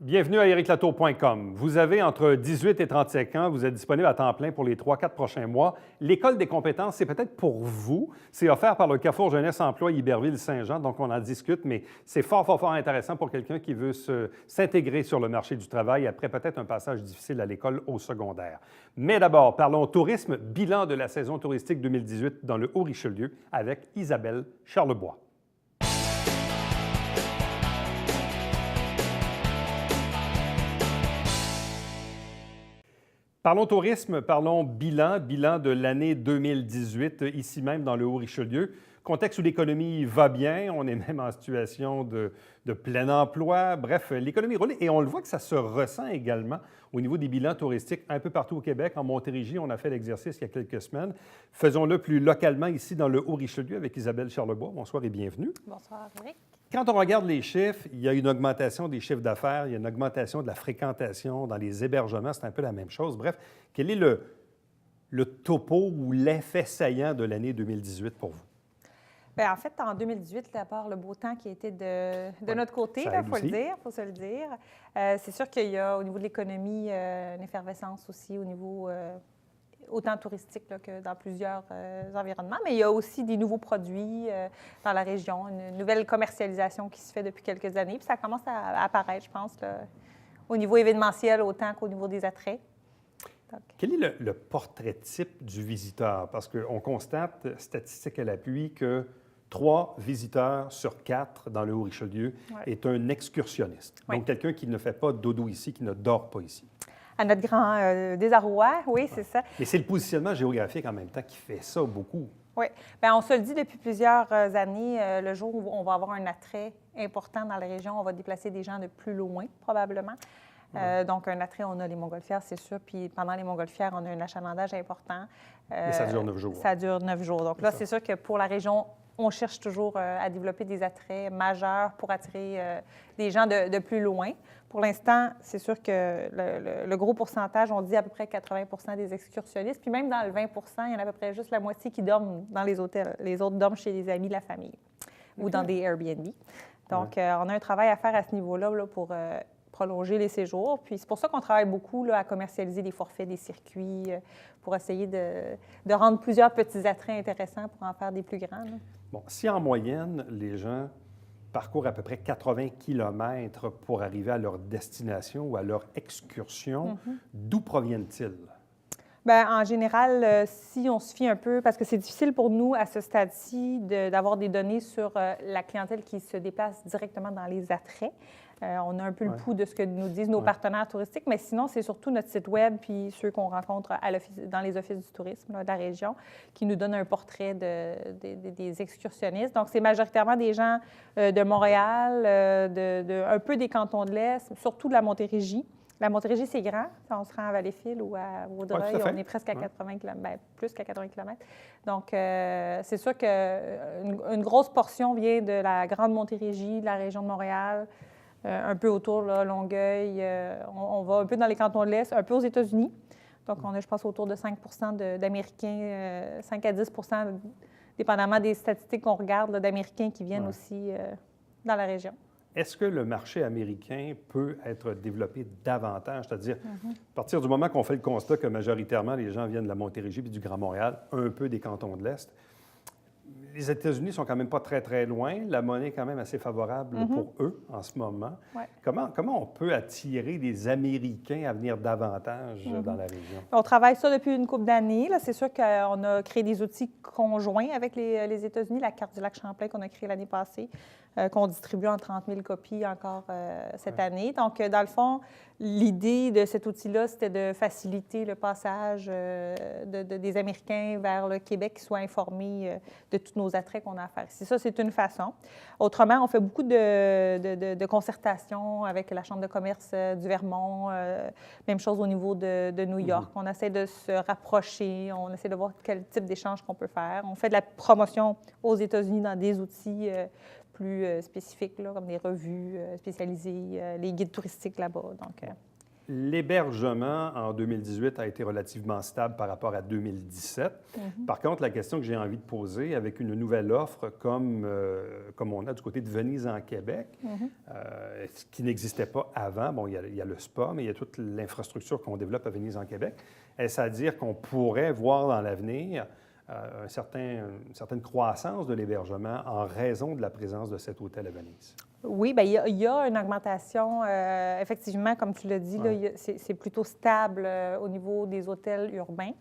Bienvenue à ericlatour.com. Vous avez entre 18 et 35 ans, vous êtes disponible à temps plein pour les 3-4 prochains mois. L'École des compétences, c'est peut-être pour vous. C'est offert par le Carrefour Jeunesse Emploi Iberville-Saint-Jean, donc on en discute, mais c'est fort intéressant pour quelqu'un qui veut s'intégrer sur le marché du travail après peut-être un passage difficile à l'école au secondaire. Mais d'abord, parlons tourisme, bilan de la saison touristique 2018 dans le Haut-Richelieu avec Isabelle Charlebois. Parlons tourisme, parlons bilan de l'année 2018, ici même dans le Haut-Richelieu. Contexte où l'économie va bien, on est même en situation de plein emploi. Bref, l'économie roule et on le voit que ça se ressent également au niveau des bilans touristiques un peu partout au Québec. En Montérégie, on a fait l'exercice il y a quelques semaines. Faisons-le plus localement ici dans le Haut-Richelieu avec Isabelle Charlebois. Bonsoir et bienvenue. Bonsoir, Eric. Quand on regarde les chiffres, il y a une augmentation des chiffres d'affaires, il y a une augmentation de la fréquentation dans les hébergements, c'est un peu la même chose. Bref, quel est le topo ou l'effet saillant de l'année 2018 pour vous? Bien, en fait, en 2018, à part le beau temps qui a été de notre côté, il faut se le dire. C'est sûr qu'il y a au niveau de l'économie une effervescence aussi au niveau autant touristique là, que dans plusieurs environnements, mais il y a aussi des nouveaux produits dans la région, une nouvelle commercialisation qui se fait depuis quelques années, puis ça commence à apparaître, je pense, là, au niveau événementiel autant qu'au niveau des attraits. Donc. Quel est le portrait type du visiteur? Parce qu'on constate, statistique à l'appui, que 3 visiteurs sur 4 dans le Haut-Richelieu est un excursionniste. Donc, quelqu'un qui ne fait pas dodo ici, qui ne dort pas ici. À notre grand désarroi, oui, c'est ça. Mais c'est le positionnement géographique en même temps qui fait ça beaucoup. Oui. Bien, on se le dit depuis plusieurs années, le jour où on va avoir un attrait important dans la région, on va déplacer des gens de plus loin, probablement. Donc, un attrait, on a les montgolfières, c'est sûr. Puis pendant les montgolfières, on a un achalandage important. Mais ça dure 9 jours. Ça dure 9 jours. Donc là, c'est sûr que pour la région, on cherche toujours à développer des attraits majeurs pour attirer des gens de plus loin. Pour l'instant, c'est sûr que le gros pourcentage, on dit à peu près 80 des excursionnistes. Puis même dans le 20 il y en a à peu près juste la moitié qui dorment dans les hôtels. Les autres dorment chez les amis de la famille ou dans des Airbnb. Donc, on a un travail à faire à ce niveau-là là, pour prolonger les séjours. Puis c'est pour ça qu'on travaille beaucoup là, à commercialiser des forfaits, des circuits, pour essayer de rendre plusieurs petits attraits intéressants pour en faire des plus grands. Là. Bon, si en moyenne, les gens parcourent à peu près 80 km pour arriver à leur destination ou à leur excursion, d'où proviennent-ils? Bien, en général, si on se fie un peu, parce que c'est difficile pour nous à ce stade-ci d'avoir des données sur la clientèle qui se déplace directement dans les attraits. On a un peu le pouls de ce que nous disent nos partenaires touristiques, mais sinon, c'est surtout notre site Web puis ceux qu'on rencontre dans les offices du tourisme là, de la région qui nous donnent un portrait des excursionnistes. Donc, c'est majoritairement des gens de Montréal, un peu des cantons de l'Est, surtout de la Montérégie. La Montérégie, c'est grand. On se rend à Valleyfield ou à Vaudreuil, on est presque à 80 km, bien, plus qu'à 80 km. Donc, c'est sûr qu'une grosse portion vient de la Grande Montérégie, de la région de Montréal, un peu autour, là, Longueuil. On va un peu dans les cantons de l'Est, un peu aux États-Unis. Donc, on a, je pense, autour de 5 d'Américains, 5 à 10 dépendamment des statistiques qu'on regarde, là, d'Américains qui viennent aussi dans la région. Est-ce que le marché américain peut être développé davantage? C'est-à-dire, à partir du moment qu'on fait le constat que majoritairement les gens viennent de la Montérégie puis du Grand Montréal, un peu des cantons de l'Est, les États-Unis sont quand même pas très loin. La monnaie est quand même assez favorable pour eux en ce moment. Ouais. Comment on peut attirer des Américains à venir davantage dans la région? On travaille ça depuis une couple d'années. Là, c'est sûr qu'on a créé des outils conjoints avec les États-Unis, la carte du lac Champlain qu'on a créée l'année passée, qu'on distribue en 30 000 copies encore cette année. Donc, dans le fond, l'idée de cet outil-là, c'était de faciliter le passage des Américains vers le Québec, qui soient informés de tous nos attraits qu'on a à faire. Ça, c'est une façon. Autrement, on fait beaucoup de concertations avec la Chambre de commerce du Vermont, même chose au niveau de New York. On essaie de se rapprocher, on essaie de voir quel type d'échange qu'on peut faire. On fait de la promotion aux États-Unis dans des outils plus spécifiques, là, comme des revues spécialisées, les guides touristiques là-bas. Donc, L'hébergement en 2018 a été relativement stable par rapport à 2017. Par contre, la question que j'ai envie de poser, avec une nouvelle offre comme on a du côté de Venise en Québec, ce qui n'existait pas avant, bon, il y a le spa, mais il y a toute l'infrastructure qu'on développe à Venise en Québec. Est-ce à dire qu'on pourrait voir dans l'avenir une certaine croissance de l'hébergement en raison de la présence de cet hôtel à Venise? Oui, bien, il y a une augmentation. Effectivement, comme tu l'as dit, là, c'est plutôt stable au niveau des hôtels urbains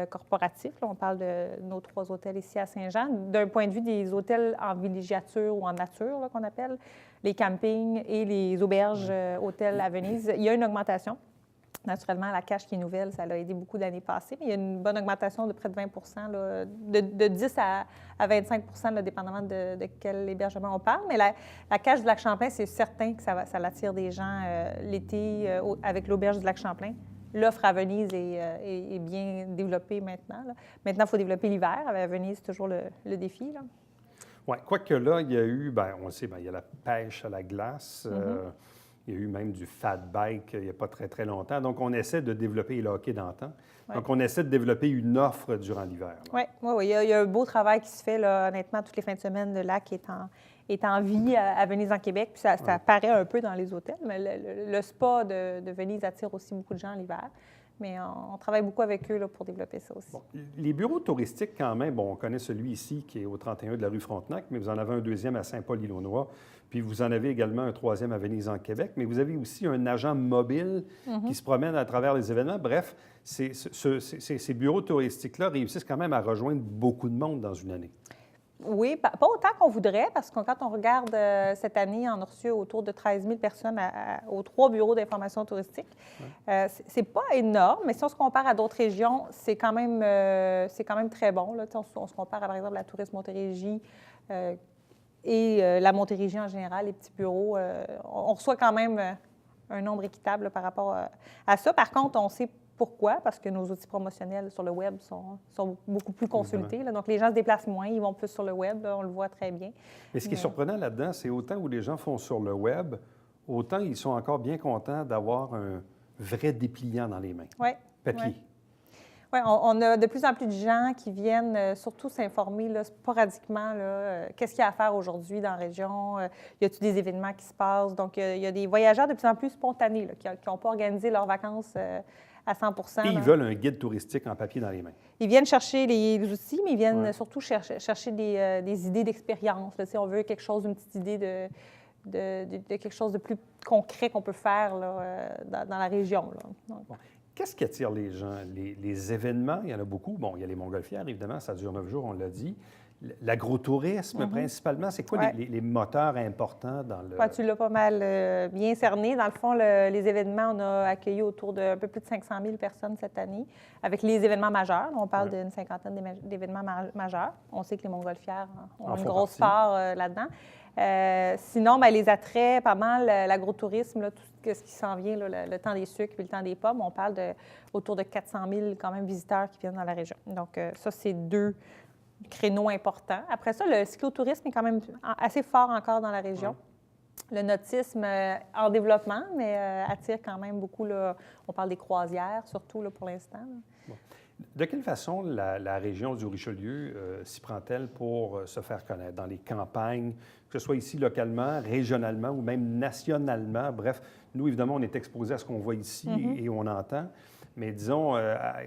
corporatifs. Là, on parle de nos 3 hôtels ici à Saint-Jean. D'un point de vue des hôtels en villégiature ou en nature, là, qu'on appelle, les campings et les auberges hôtels à Venise, il y a une augmentation. Naturellement, la cache qui est nouvelle, ça l'a aidé beaucoup d'années passées, mais il y a une bonne augmentation de près de 20 là, de 10 à 25 là, dépendamment de quel hébergement on parle. Mais la cache du Lac-Champlain, c'est certain que ça attire des gens l'été avec l'auberge du Lac-Champlain. L'offre à Venise est bien développée maintenant. Là. Maintenant, il faut développer l'hiver. À Venise, c'est toujours le défi. Oui, quoique là, il y a eu, bien, on le sait, bien, il y a la pêche à la glace. Il y a eu même du fat bike il n'y a pas très, très longtemps. Donc, on essaie de développer le hockey d'antan. Ouais. Donc, on essaie de développer une offre durant l'hiver. Oui, il y a un beau travail qui se fait, là, honnêtement, toutes les fins de semaine. Le lac est en vie à Venise en Québec. Puis ça paraît un peu dans les hôtels, mais le spa de Venise attire aussi beaucoup de gens l'hiver. Mais on travaille beaucoup avec eux là, pour développer ça aussi. Bon, les bureaux touristiques, quand même, bon, on connaît celui ici qui est au 31 de la rue Frontenac, mais vous en avez un deuxième à Saint-Paul-l'Île-aux-Noix, puis vous en avez également un troisième à Venise en Québec, mais vous avez aussi un agent mobile qui se promène à travers les événements. Bref, ces bureaux touristiques-là réussissent quand même à rejoindre beaucoup de monde dans une année. Oui, pas autant qu'on voudrait, parce que quand on regarde cette année, on a reçu autour de 13 000 personnes aux 3 bureaux d'information touristique. C'est pas énorme, mais si on se compare à d'autres régions, c'est quand même très bon. Là. On se compare à, par exemple, la Tourisme Montérégie et la Montérégie en général, les petits bureaux. On reçoit quand même un nombre équitable là, par rapport à ça. Par contre, on sait pourquoi? Parce que nos outils promotionnels sur le web sont beaucoup plus consultés. Là. Donc, les gens se déplacent moins, ils vont plus sur le web, là, on le voit très bien. Mais ce qui est surprenant là-dedans, c'est autant où les gens font sur le web, autant ils sont encore bien contents d'avoir un vrai dépliant dans les mains. Oui. Papier. Oui, on a de plus en plus de gens qui viennent surtout s'informer là, sporadiquement. Qu'est-ce qu'il y a à faire aujourd'hui dans la région? Y a-t-il des événements qui se passent? Donc, il y a des voyageurs de plus en plus spontanés là, qui n'ont pas organisé leurs vacances à 100 Et ils veulent un guide touristique en papier dans les mains. Ils viennent chercher les outils, mais ils viennent surtout chercher des idées d'expérience. Si on veut quelque chose, une petite idée de quelque chose de plus concret qu'on peut faire là, dans la région. Là. Donc, bon. Qu'est-ce qui attire les gens? Les événements, il y en a beaucoup. Bon, il y a les montgolfières, évidemment, ça dure 9 jours, on l'a dit. L'agro-tourisme, principalement, c'est quoi les moteurs importants dans le... Tu l'as pas mal bien cerné. Dans le fond, les événements, on a accueilli autour d'un peu plus de 500 000 personnes cette année, avec les événements majeurs. On parle d'une cinquantaine d'événements majeurs. On sait que les montgolfières ont une grosse part là-dedans. Sinon, bien, les attraits, pas mal, l'agro-tourisme, là, tout ce qui s'en vient, là, le temps des sucres et le temps des pommes, on parle autour de 400 000 quand même visiteurs qui viennent dans la région. Donc, ça, c'est 2 créneaux importants. Après ça, le cyclotourisme est quand même assez fort encore dans la région. Le nautisme en développement, mais attire quand même beaucoup. Là, on parle des croisières, surtout là, pour l'instant. Bon. De quelle façon la région du Richelieu s'y prend-elle pour se faire connaître dans les campagnes, que ce soit ici localement, régionalement ou même nationalement? Bref, nous, évidemment, on est exposé à ce qu'on voit ici et on entend. Mais disons,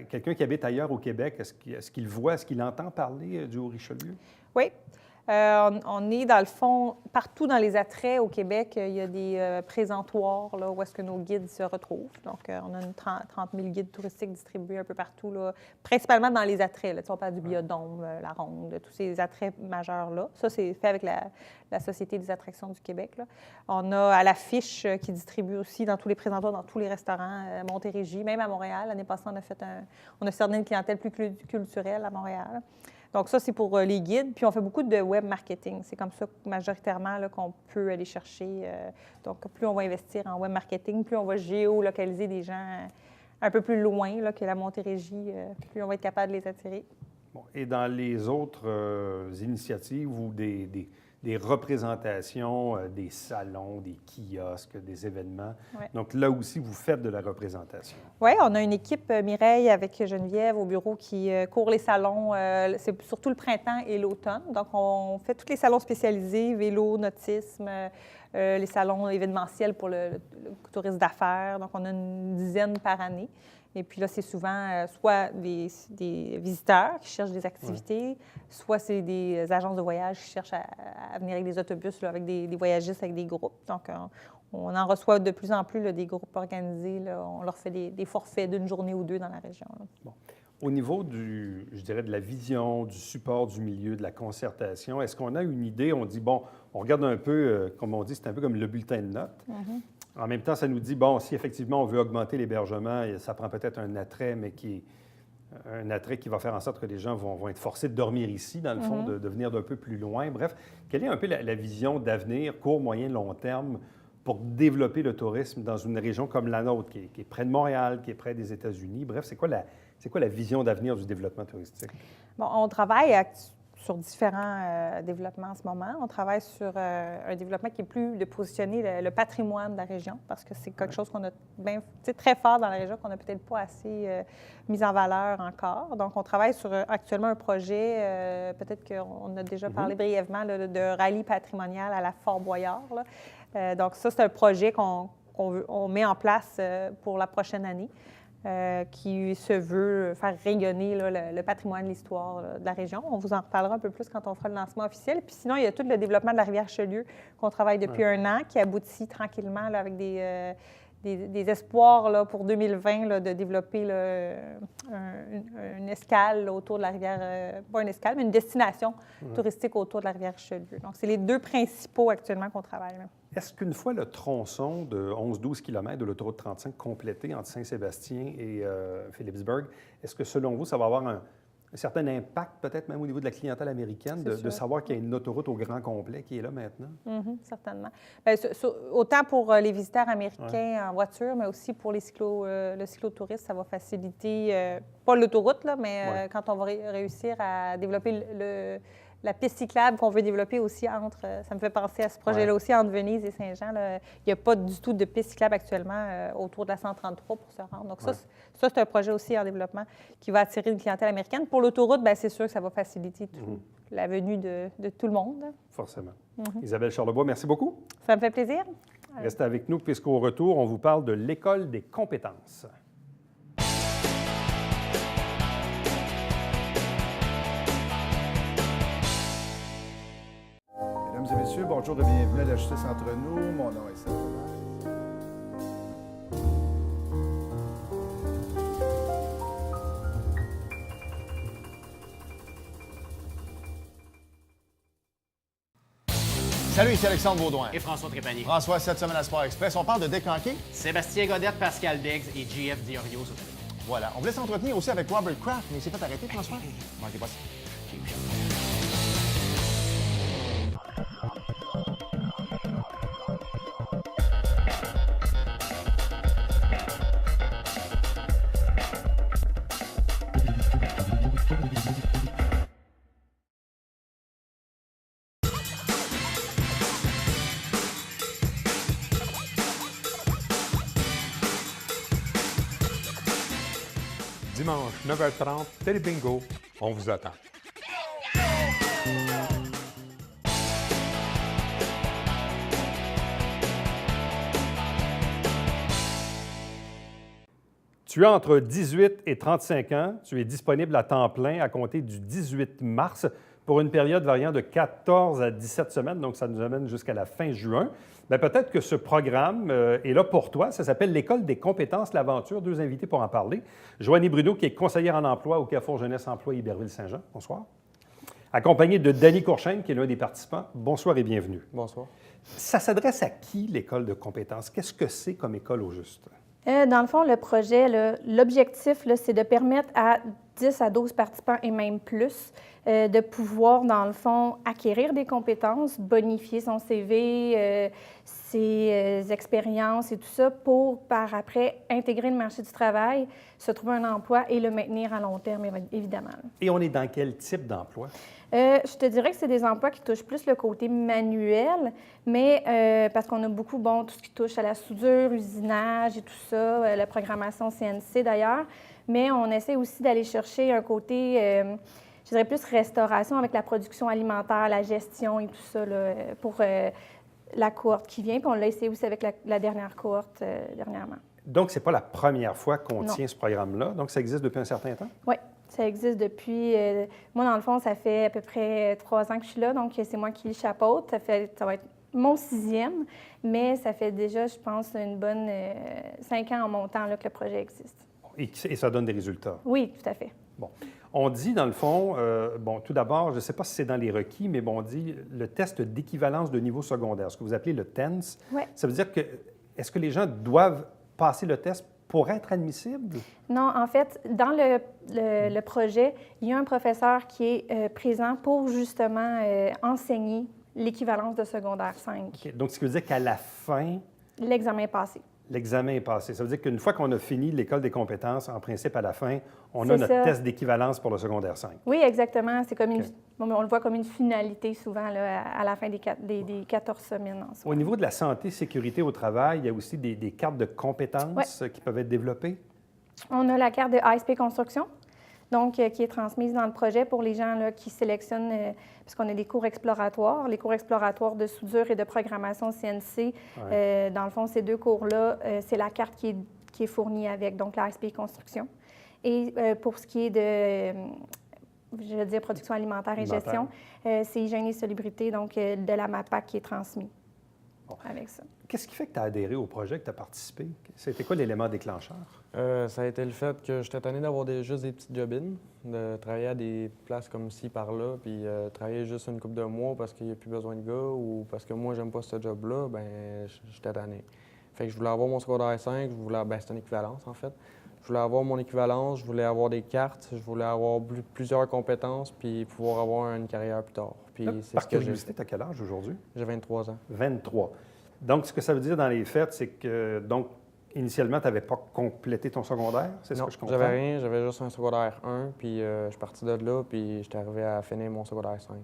quelqu'un qui habite ailleurs au Québec, est-ce qu'il voit, est-ce qu'il entend parler du Haut-Richelieu? Oui. On est, dans le fond, partout dans les attraits au Québec, il y a des présentoirs là, où est-ce que nos guides se retrouvent. Donc, on a 30 000 guides touristiques distribués un peu partout, là, principalement dans les attraits. Là. On parle du Biodôme, la Ronde, tous ces attraits majeurs-là. Ça, c'est fait avec la Société des attractions du Québec. Là. On a à l'affiche qui distribue aussi dans tous les présentoirs, dans tous les restaurants, Montérégie, même à Montréal. L'année passée, on a cerné une clientèle plus culturelle à Montréal. Donc, ça, c'est pour les guides. Puis, on fait beaucoup de web marketing. C'est comme ça, majoritairement, là, qu'on peut aller chercher. Donc, plus on va investir en web marketing, plus on va géolocaliser des gens un peu plus loin là, que la Montérégie, plus on va être capable de les attirer. Bon, et dans les autres initiatives ou des représentations, des salons, des kiosques, des événements. Ouais. Donc là aussi, vous faites de la représentation. Oui, on a une équipe, Mireille, avec Geneviève au bureau qui court les salons. C'est surtout le printemps et l'automne. Donc, on fait tous les salons spécialisés, vélo, nautisme, les salons événementiels pour le tourisme d'affaires. Donc, on a une dizaine par année. Et puis là, c'est souvent soit des visiteurs qui cherchent des activités, soit c'est des agences de voyage qui cherchent à venir avec des autobus, là, avec des voyagistes, avec des groupes. Donc, on en reçoit de plus en plus là, des groupes organisés. Là. On leur fait des forfaits d'une journée ou deux dans la région. Là. Bon. Au niveau je dirais, de la vision, du support du milieu, de la concertation, est-ce qu'on a une idée? On dit, bon, on regarde un peu, comme on dit, c'est un peu comme le bulletin de notes. Mm-hmm. En même temps, ça nous dit, bon, si effectivement on veut augmenter l'hébergement, ça prend peut-être un attrait, mais un attrait qui va faire en sorte que les gens vont être forcés de dormir ici, dans le fond, de venir d'un peu plus loin. Bref, quelle est un peu la vision d'avenir, court, moyen, long terme, pour développer le tourisme dans une région comme la nôtre, qui est près de Montréal, qui est près des États-Unis? Bref, c'est quoi la vision d'avenir du développement touristique? Bon, on travaille sur différents développements en ce moment. On travaille sur un développement qui est plus de positionner le patrimoine de la région, parce que c'est quelque chose qu'on a très fort dans la région, qu'on n'a peut-être pas assez mis en valeur encore. Donc, on travaille sur actuellement un projet, peut-être qu'on a déjà parlé brièvement, là, de rallye patrimonial à la Fort-Boyard. Donc, ça, c'est un projet qu'on met en place pour la prochaine année. Qui se veut faire rayonner là, le patrimoine, l'histoire de la région. On vous en reparlera un peu plus quand on fera le lancement officiel. Puis sinon, il y a tout le développement de la rivière Chelieu qu'on travaille depuis un an, qui aboutit tranquillement là, avec des espoirs là, pour 2020 là, de développer là, une escale là, autour de la rivière, pas une escale, mais une destination touristique autour de la rivière Chelieu. Donc, c'est les deux principaux actuellement qu'on travaille. Là. Est-ce qu'une fois le tronçon de 11-12 km de l'autoroute 35 complété entre Saint-Sébastien et Phillipsburg, est-ce que selon vous, ça va avoir un certain impact, peut-être même au niveau de la clientèle américaine, de savoir qu'il y a une autoroute au grand complet qui est là maintenant? Certainement. Bien, autant pour les visiteurs américains en voiture, mais aussi pour le cyclotourisme, ça va faciliter, pas l'autoroute, là, mais quand on va réussir à développer la piste cyclable qu'on veut développer aussi ça me fait penser à ce projet-là aussi, entre Venise et Saint-Jean. Là, il n'y a pas du tout de piste cyclable actuellement autour de la 133 pour se rendre. Donc, ça, c'est un projet aussi en développement qui va attirer une clientèle américaine. Pour l'autoroute, bien, c'est sûr que ça va faciliter la venue de tout le monde. Forcément. Isabelle Charlebois, merci beaucoup. Ça me fait plaisir. Restez avec nous, puisqu'au retour, on vous parle de l'École des compétences. Mesdames et messieurs, bonjour et bienvenue à la Justice entre nous. Mon nom est Serge. Salut, ici Alexandre Baudouin. Et François Trépanier. François, cette semaine à Sport Express, on parle de décanquer. Sébastien Godette, Pascal Beggs et JF Diorio. Voilà. On voulait s'entretenir aussi avec Robert Kraft, mais il s'est fait arrêter, François. Manquez pas ça. Dimanche, 9h30, Télé Bingo, on vous attend. Tu as entre 18 et 35 ans. Tu es disponible à temps plein à compter du 18 mars pour une période variant de 14 à 17 semaines, donc ça nous amène jusqu'à la fin juin. Bien, peut-être que ce programme est là pour toi. Ça s'appelle l'École des compétences L'Aventure. Deux invités pour en parler. Joanie Bruno, qui est conseillère en emploi au Carrefour Jeunesse Emploi Iberville-Saint-Jean. Bonsoir. Accompagnée de Danny Courchaine, qui est l'un des participants. Bonsoir et bienvenue. Bonsoir. Ça s'adresse à qui, l'École de compétences? Qu'est-ce que c'est comme école au juste? Dans le fond, le projet, l'objectif, c'est de permettre à 10 à 12 participants et même plus, de pouvoir, dans le fond, acquérir des compétences, bonifier son CV, ses expériences et tout ça pour, par après, intégrer le marché du travail, se trouver un emploi et le maintenir à long terme, évidemment. Et on est dans quel type d'emploi? Je te dirais que c'est des emplois qui touchent plus le côté manuel, mais parce qu'on a beaucoup, tout ce qui touche à la soudure, usinage et tout ça, la programmation CNC d'ailleurs, mais on essaie aussi d'aller chercher un côté, je dirais plus restauration avec la production alimentaire, la gestion et tout ça là, pour la cohorte qui vient, puis on l'a essayé aussi avec la dernière cohorte dernièrement. Donc, ce n'est pas la première fois qu'on Non. tient ce programme-là, donc ça existe depuis un certain temps? Oui. Ça existe depuis... moi, dans le fond, ça fait à peu près 3 ans que je suis là, donc c'est moi qui le chapeaute. Ça va être mon 6e, mais ça fait déjà, je pense, une bonne 5 ans en montant là, que le projet existe. Et ça donne des résultats? Oui, tout à fait. Bon. On dit, dans le fond, tout d'abord, je ne sais pas si c'est dans les requis, mais on dit le test d'équivalence de niveau secondaire, ce que vous appelez le TENS. Ouais. Ça veut dire que, est-ce que les gens doivent passer le test pour être admissibles? Non, en fait, dans le projet, il y a un professeur qui est présent pour justement enseigner l'équivalence de secondaire 5. OK. Donc, ce qui veut dire qu'à la fin, L'examen est passé. l'examen est passé. Ça veut dire qu'une fois qu'on a fini l'école des compétences, en principe, à la fin, on C'est a notre ça. test d'équivalence pour le secondaire 5. Oui, exactement. C'est comme OK. on le voit comme une finalité souvent là, à la fin des 14 semaines en soi. Au niveau de la santé, sécurité au travail, il y a aussi des cartes de compétences qui peuvent être développées. On a la carte de ASP Construction, donc qui est transmise dans le projet pour les gens là, qui sélectionnent, puisqu'on a des cours exploratoires. Les cours exploratoires de soudure et de programmation CNC, dans le fond, ces 2 cours-là, c'est la carte qui est fournie avec, donc l'ASP Construction. Et pour ce qui est de, je veux dire, production alimentaire et gestion, c'est hygiène et salubrité, donc de la MAPAC qui est transmis avec ça. Qu'est-ce qui fait que tu as adhéré au projet, que tu as participé? C'était quoi l'élément déclencheur? Ça a été le fait que j'étais tanné d'avoir juste des petites job-ins, de travailler à des places comme ci, par-là, puis travailler juste une couple de mois parce qu'il n'y a plus besoin de gars ou parce que moi, j'aime pas ce job-là, bien, j'étais tanné. Fait que je voulais avoir mon secondaire 5, c'est une équivalence, en fait. Je voulais avoir mon équivalence, je voulais avoir des cartes, je voulais avoir plusieurs compétences puis pouvoir avoir une carrière plus tard. Puis Là, c'est par ce que j'ai curiosité, fait. tu as quel âge aujourd'hui? J'ai 23 ans. 23. Donc, ce que ça veut dire dans les faits, c'est que, initialement, tu n'avais pas complété ton secondaire? C'est ce Non, que je comprends? j'avais rien, j'avais juste un secondaire 1, puis je suis parti de là, puis j'étais arrivé à finir mon secondaire 5.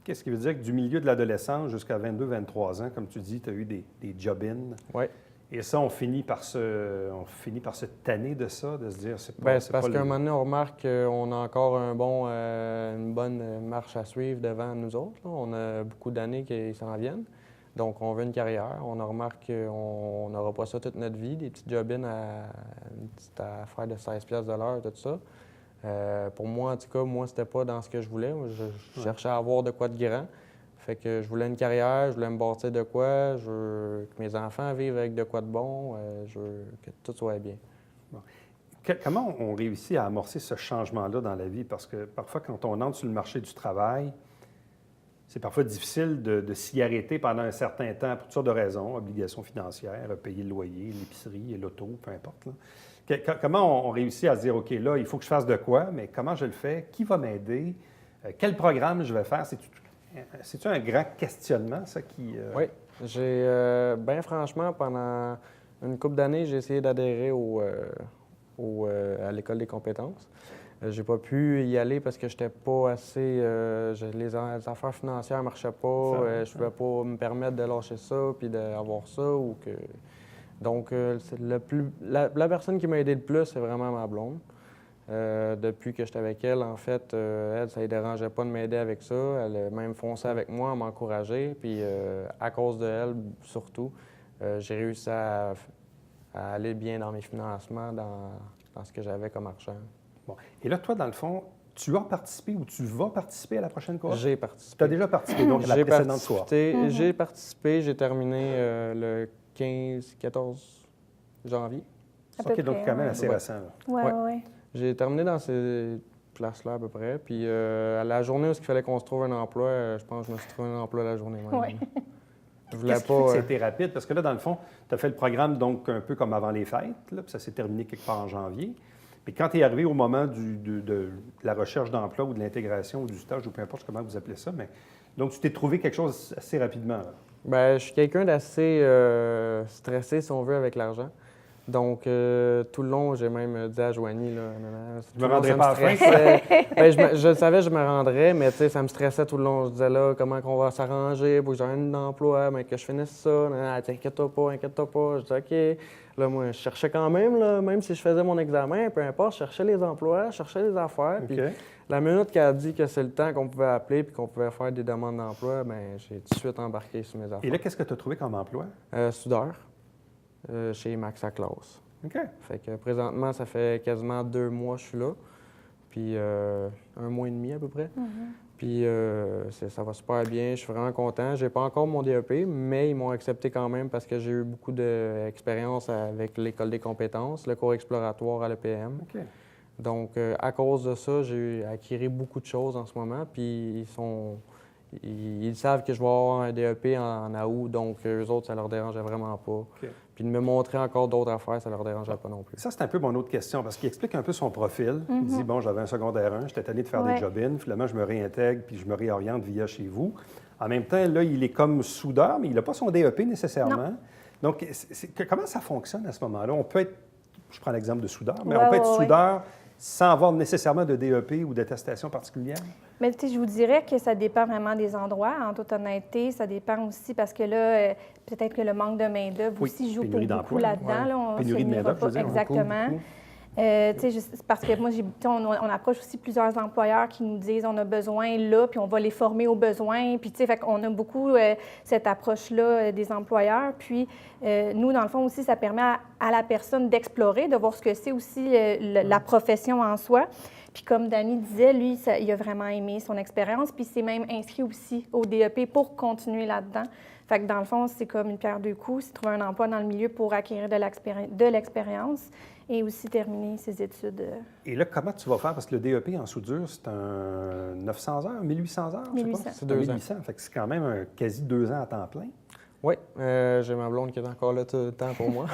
Qu'est-ce qui veut dire que du milieu de l'adolescence jusqu'à 22-23 ans, comme tu dis, tu as eu des job-ins. Oui. Et ça, on finit par se tanner de ça, de se dire, c'est pas... Bien, c'est c'est parce pas qu'à un le- moment donné, on remarque qu'on a encore une bonne marche à suivre devant nous autres, là. On a beaucoup d'années qui s'en viennent. Donc, on veut une carrière. On remarque qu'on n'aura pas ça toute notre vie, des petites job-ins à une petite affaire de 16$ de l'heure, tout ça. Pour moi, en tout cas, c'était pas dans ce que je voulais. Moi, je cherchais à avoir de quoi de grand. Fait que je voulais une carrière, je voulais me bâtir de quoi, je veux que mes enfants vivent avec de quoi de bon, je veux que tout soit bien. Comment on réussit à amorcer ce changement-là dans la vie? Parce que parfois, quand on entre sur le marché du travail, c'est parfois difficile de s'y arrêter pendant un certain temps pour toutes sortes de raisons, obligations financières, payer le loyer, l'épicerie, l'auto, peu importe, là. Comment on réussit à se dire, OK, là, il faut que je fasse de quoi, mais comment je le fais? Qui va m'aider? Quel programme je vais faire? C'est-tu un grand questionnement, ça, qui... Oui. J'ai, bien franchement, pendant une couple d'années, j'ai essayé d'adhérer à l'École des compétences. J'ai pas pu y aller parce que j'étais pas assez... les affaires financières ne marchaient pas. Je pouvais pas me permettre de lâcher ça puis d'avoir ça. Donc, la personne qui m'a aidé le plus, c'est vraiment ma blonde. Depuis que j'étais avec elle, en fait, elle, ça ne dérangeait pas de m'aider avec ça. Elle a même foncé avec moi, à m'encourager. Puis, à cause de elle, surtout, j'ai réussi à aller bien dans mes financements, dans ce que j'avais comme argent. Bon. Et là, toi, dans le fond, tu as participé ou tu vas participer à la prochaine cohorte? J'ai participé. Tu as déjà participé, donc, à la précédente cohorte. J'ai participé, j'ai terminé le 14 janvier. À peu OK, donc près, quand même ouais. assez récent, là. Oui, Ouais. oui, oui. J'ai terminé dans ces places-là à peu près. Puis à la journée où il fallait qu'on se trouve un emploi, je pense que je me suis trouvé un emploi la journée même. Ouais. Je voulais Qu'est-ce qui fait que pas. c'était rapide? Parce que là, dans le fond, tu as fait le programme donc un peu comme avant les fêtes, là, puis ça s'est terminé quelque part en janvier. Mais quand tu es arrivé au moment de la recherche d'emploi ou de l'intégration ou du stage, ou peu importe comment vous appelez ça, mais donc tu t'es trouvé quelque chose assez rapidement. Là. Ben, je suis quelqu'un d'assez stressé, si on veut, avec l'argent. Donc, tout le long, j'ai même dit à Joanie, là, Je me rendrais pas à la fin. Je le savais, je me rendrais, mais tu sais, ça me stressait tout le long. Je disais là, comment qu'on va s'arranger pour que j'ai un emploi, mais que je finisse ça. T'inquiète-toi pas, inquiète-toi pas. Je disais, OK. Là, moi, je cherchais quand même, là, même si je faisais mon examen, peu importe, je cherchais les emplois, je cherchais les affaires. Puis la minute qu'elle a dit que c'est le temps qu'on pouvait appeler puis qu'on pouvait faire des demandes d'emploi, bien, j'ai tout de suite embarqué sur mes affaires. Et là, qu'est-ce que tu as trouvé comme emploi? Soudeur. Chez Max à Classe. OK. Fait que présentement, ça fait quasiment 2 mois que je suis là. Puis 1 mois et demi à peu près. Puis ça va super bien. Je suis vraiment content. J'ai pas encore mon DEP, mais ils m'ont accepté quand même parce que j'ai eu beaucoup d'expérience avec l'École des compétences, le cours exploratoire à l'EPM. OK. Donc, à cause de ça, j'ai acquis beaucoup de choses en ce moment. Puis ils savent que je vais avoir un DEP en août, donc eux autres, ça leur dérangeait vraiment pas. OK. Puis de me montrer encore d'autres affaires, ça leur dérangeait pas non plus. Ça, c'est un peu mon autre question, parce qu'il explique un peu son profil. Il dit, bon, j'avais un secondaire 1, j'étais tanné de faire des job-ins, finalement, je me réintègre, puis je me réoriente via chez vous. En même temps, là, il est comme soudeur, mais il n'a pas son DEP nécessairement. Non. Donc, comment ça fonctionne à ce moment-là? On peut être, je prends l'exemple de soudeur, mais on peut être soudeur sans avoir nécessairement de DEP ou d'attestation particulière? Mais tu sais, je vous dirais que ça dépend vraiment des endroits. En toute honnêteté, ça dépend aussi parce que là, peut-être que le manque de main-d'œuvre aussi joue pour beaucoup là-dedans. Là, on pénurie de main-d'œuvre, je veux dire. Exactement. Tu sais, parce que moi, on approche aussi plusieurs employeurs qui nous disent on a besoin là, puis on va les former aux besoins. Puis, tu sais, fait qu'on a beaucoup cette approche-là des employeurs. Puis, nous, dans le fond aussi, ça permet à la personne d'explorer, de voir ce que c'est aussi la profession en soi. Puis comme Dany disait, lui, il a vraiment aimé son expérience, puis il s'est même inscrit aussi au DEP pour continuer là-dedans. Fait que dans le fond, c'est comme une pierre deux coups, c'est trouver un emploi dans le milieu pour acquérir de l'expérience et aussi terminer ses études. Et là, comment tu vas faire? Parce que le DEP en soudure, c'est un 900 heures, 1800 heures? 1800. C'est 2 ans. 1800, fait que c'est quand même quasi 2 ans à temps plein. Oui, j'ai ma blonde qui est encore là tout le temps pour moi.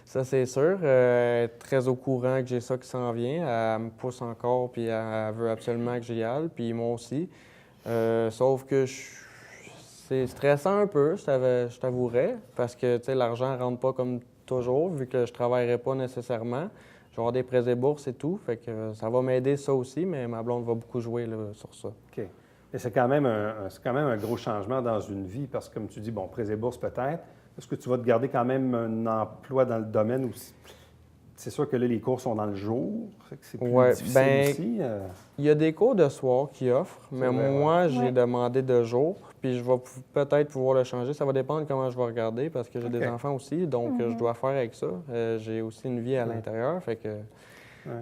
Ça, c'est sûr. Elle est très au courant que j'ai ça qui s'en vient. Elle me pousse encore, puis elle veut absolument que j'y aille, puis moi aussi. Sauf que c'est stressant un peu, je t'avouerais, parce que l'argent ne rentre pas comme toujours, vu que je ne travaillerai pas nécessairement. Je vais avoir des prêts et bourses et tout, fait que ça va m'aider ça aussi, mais ma blonde va beaucoup jouer là, sur ça. OK. Mais c'est quand même un gros changement dans une vie parce que, comme tu dis, bon, prêts et bourses peut-être. Est-ce que tu vas te garder quand même un emploi dans le domaine où c'est sûr que là, les cours sont dans le jour, c'est plus difficile aussi? Il y a des cours de soir qui offrent, mais moi, j'ai demandé de jour, puis je vais peut-être pouvoir le changer. Ça va dépendre comment je vais regarder parce que j'ai des enfants aussi, donc je dois faire avec ça. J'ai aussi une vie à l'intérieur, fait que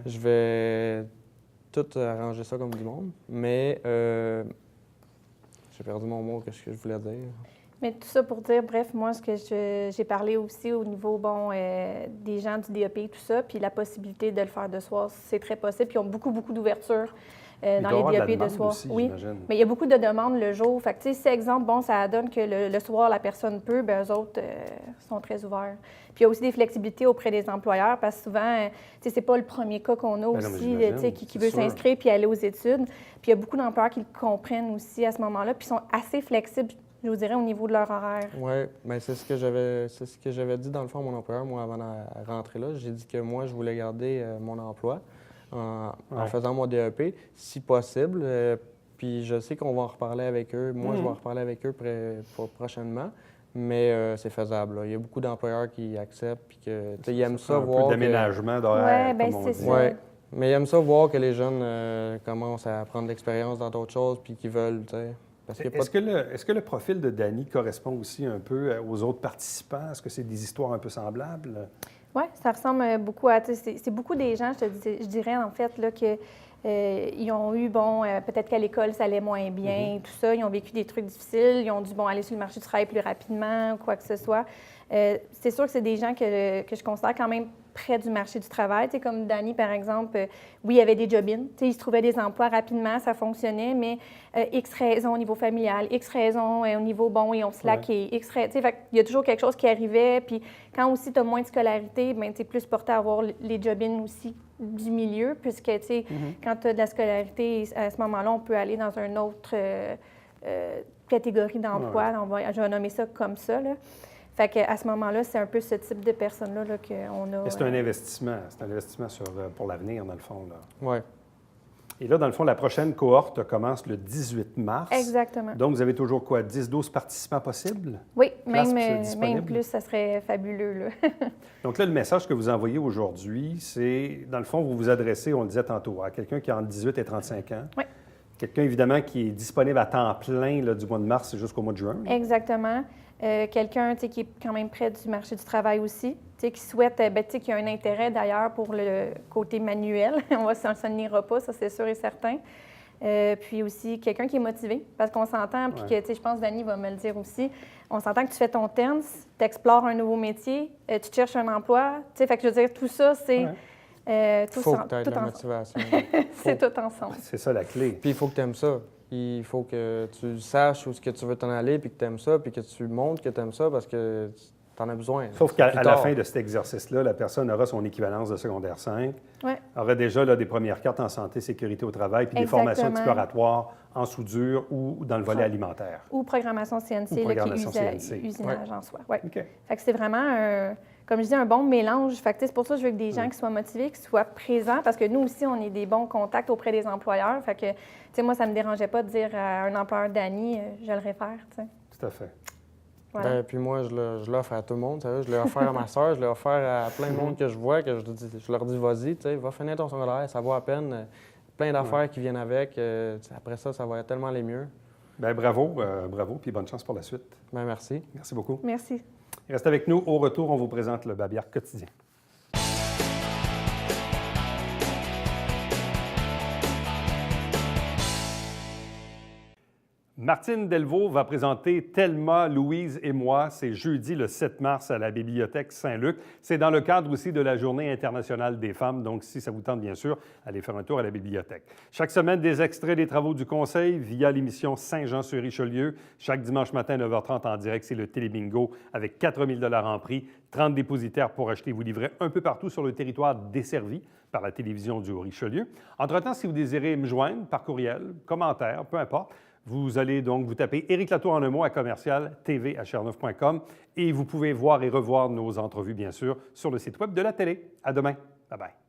je vais tout arranger ça comme du monde, mais j'ai perdu mon mot, qu'est-ce que je voulais dire? Mais tout ça pour dire, bref, moi, ce que j'ai parlé aussi au niveau, des gens du DEP et tout ça, puis la possibilité de le faire de soir, c'est très possible. Puis ils ont beaucoup, beaucoup d'ouverture dans les DEP de soir. Aussi, oui, mais il y a beaucoup de demandes le jour. Fait que, tu sais, si, exemple, ça donne que le soir, la personne peut, bien, eux autres sont très ouverts. Puis il y a aussi des flexibilités auprès des employeurs parce que souvent, tu sais, c'est pas le premier cas qu'on a aussi, tu sais, qui veut s'inscrire puis aller aux études. Puis il y a beaucoup d'employeurs qui le comprennent aussi à ce moment-là, puis sont assez flexibles, je vous dirais, au niveau de leur horaire. Oui, bien c'est ce que j'avais dit dans le fond à mon employeur, moi, avant de rentrer là. J'ai dit que moi, je voulais garder mon emploi en faisant mon DEP, si possible. Puis je sais qu'on va en reparler avec eux. Moi, je vais en reparler avec eux prochainement. Mais c'est faisable. Là. Il y a beaucoup d'employeurs qui acceptent puis que ils aiment ça voir. Un peu d'aménagement d'horaire. Oui, bien c'est ça. Ouais. Mais ils aiment ça voir que les jeunes commencent à prendre de l'expérience dans d'autres choses puis qu'ils veulent, tu sais. Est-ce que le profil de Dany correspond aussi un peu aux autres participants? Est-ce que c'est des histoires un peu semblables? Oui, ça ressemble beaucoup à... C'est beaucoup des gens, je dirais en fait, là, que ils ont eu, peut-être qu'à l'école, ça allait moins bien, tout ça. Ils ont vécu des trucs difficiles. Ils ont dû, aller sur le marché du travail plus rapidement, quoi que ce soit. C'est sûr que c'est des gens que je considère quand même près du marché du travail. Tu sais, comme Dany, par exemple, oui, il y avait des job-ins. Tu sais, il se trouvait des emplois rapidement, ça fonctionnait, mais X raisons au niveau familial, X raisons au niveau, ils ont slacké, X raisons. Tu sais, il y a toujours quelque chose qui arrivait. Puis quand aussi tu as moins de scolarité, bien, tu es plus porté à avoir les job-ins aussi du milieu, puisque, tu sais, quand tu as de la scolarité, à ce moment-là, on peut aller dans une autre catégorie d'emploi. Je vais nommer ça comme ça, là. Fait qu'à ce moment-là, c'est un peu ce type de personnes-là là, qu'on a. Mais c'est un investissement. C'est un investissement pour l'avenir, dans le fond. Là. Oui. Et là, dans le fond, la prochaine cohorte commence le 18 mars. Exactement. Donc, vous avez toujours quoi, 10-12 participants possibles? Oui, Places même disponibles? plus, ça serait fabuleux. Là. Donc là, le message que vous envoyez aujourd'hui, c'est, dans le fond, vous vous adressez, on le disait tantôt, à quelqu'un qui a entre 18 et 35 ans. Oui. Quelqu'un, évidemment, qui est disponible à temps plein là, du mois de mars jusqu'au mois de juin. Exactement. Quelqu'un qui est quand même près du marché du travail aussi, qui souhaite, qui a un intérêt d'ailleurs pour le côté manuel. Ça ne niera pas, ça c'est sûr et certain. Puis aussi, quelqu'un qui est motivé, parce qu'on s'entend, puis que, je pense, Dani va me le dire aussi, on s'entend que tu fais ton TENS, tu explores un nouveau métier, tu cherches un emploi, fait que je veux dire, tout ça, c'est... Il faut que tu aies de la motivation. C'est tout ensemble. C'est ça la clé. Puis il faut que tu aimes ça. Il faut que tu saches où est-ce que tu veux t'en aller, puis que tu aimes ça, puis que tu montres que tu aimes ça parce que tu en as besoin. Sauf qu'à la fin de cet exercice-là, la personne aura son équivalence de secondaire 5, aura déjà là, des premières cartes en santé, sécurité au travail, puis des formations exploratoires en soudure ou dans le volet alimentaire. Ou programmation CNC, qui est usinage en soi. Ouais. OK. Fait que c'est vraiment, comme je dis, un bon mélange. Fait que c'est pour ça que je veux que des gens qui soient motivés, qui soient présents, parce que nous aussi, on est des bons contacts auprès des employeurs. Fait que, moi, ça ne me dérangeait pas de dire à un employeur d'Annie, je le réfère, t'sais. Tout à fait. Voilà. Puis moi, je l'offre à tout le monde. Je l'ai offert à ma soeur, je l'ai offert à plein de monde que je vois, que je leur dis, vas-y, va finir ton secondaire, ça vaut à peine. Plein d'affaires qui viennent avec. Après ça, ça va tellement aller mieux. Bien, bravo, puis bonne chance pour la suite. Bien, merci. Merci beaucoup. Merci. Restez avec nous. Au retour, on vous présente le Babillard quotidien. Martine Delvaux va présenter Thelma, Louise et moi. C'est jeudi le 7 mars à la Bibliothèque Saint-Luc. C'est dans le cadre aussi de la Journée internationale des femmes. Donc, si ça vous tente, bien sûr, allez faire un tour à la bibliothèque. Chaque semaine, des extraits des travaux du Conseil via l'émission Saint-Jean-sur-Richelieu. Chaque dimanche matin, 9h30 en direct, c'est le Télébingo avec 4 000 $ en prix, 30 dépositaires pour acheter vos livrets un peu partout sur le territoire desservi par la télévision du Haut-Richelieu. Entre-temps, si vous désirez me joindre par courriel, commentaire, peu importe, vous allez donc vous taper Éric Latour en un mot à commercial tv@cherneuf.com et vous pouvez voir et revoir nos entrevues, bien sûr, sur le site web de la télé. À demain. Bye-bye.